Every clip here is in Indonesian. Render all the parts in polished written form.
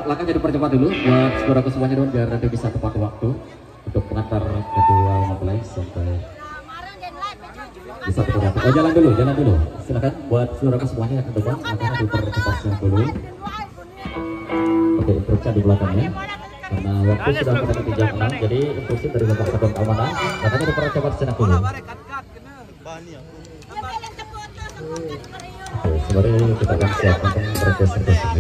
langkahnya dipercepat dulu buat saudaraku semuanya dong biar nanti bisa tepat waktu untuk pengantar kedua mempelai sampai bisa tepat waktu. Oh jalan dulu, silakan buat saudaraku semuanya yang ke depan langkahnya dipercepat dulu. Oke, periksa di belakangnya karena waktu sudah mendekati jam 6, jadi instruksi dari Bapak Satuan Keamanan langkahnya dipercepat sejenak dulu. Oke, sembari kita akan siapkan presentasi.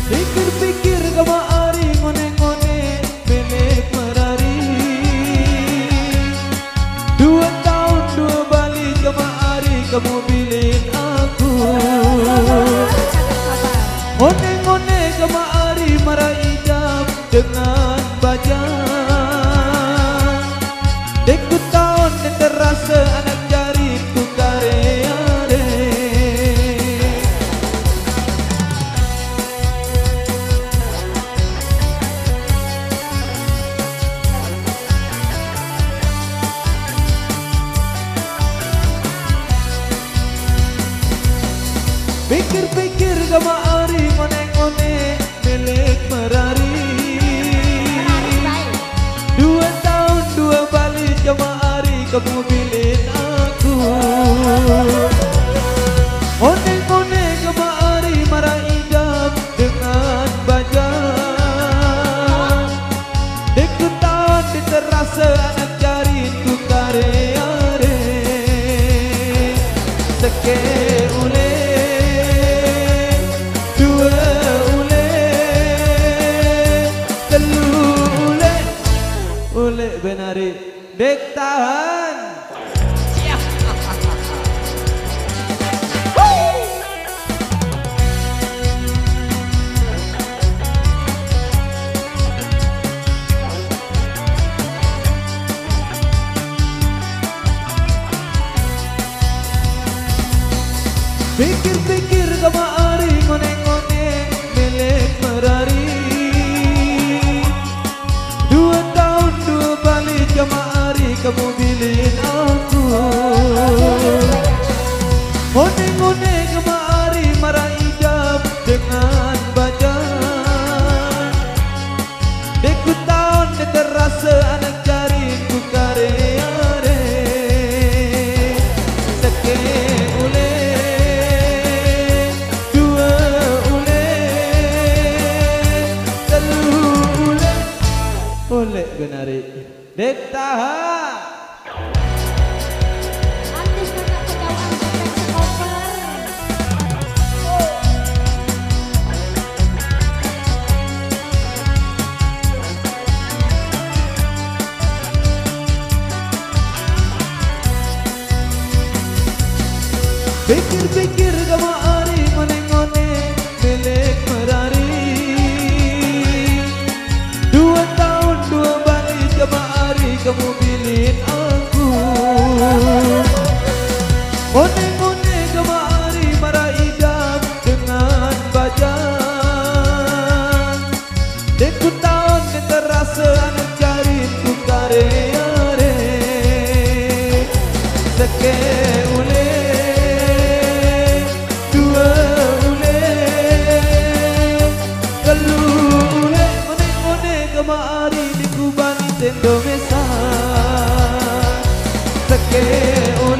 Pikir-pikir kemari ngone-ngone benek merari 2 tahun 2 balik kemari kamu bilin aku ngone-ngone kemari marah idam dengan bajang dekut tahun dan terasa anak jari ku kareare. Pikir-pikir kemari ngone-ngone milik merari 2 tahun 2 balik kemari kamu bilin aku ngone-ngone kemari marah idam dengan bajang dekut tahun diterasa anak jari ku kareare seke ule benari dek tahan. Pikir-pikir kemari ngone-ngone milik merari 2 tahun 2 balik kemari kamu bilin aku ngone-ngone kemari marah idam dengan bajang dekut tahun terasa anak jari ku kareare seke ule 2 ule 3 ule oleh benari dek tahan. Artis kakak kejauhan bebek sekoper. Pikir-pikir kemari ngone-ngone milik merari 2 tahun 2 balik kemari kamu bilin aku ngone-ngone kemari marah idam dengan bajang dekut tahun yang terasa anak jari ku kareare seke ule 2 ule 3 ule ngone-ngone kemari di kubani tendo mesa seke ule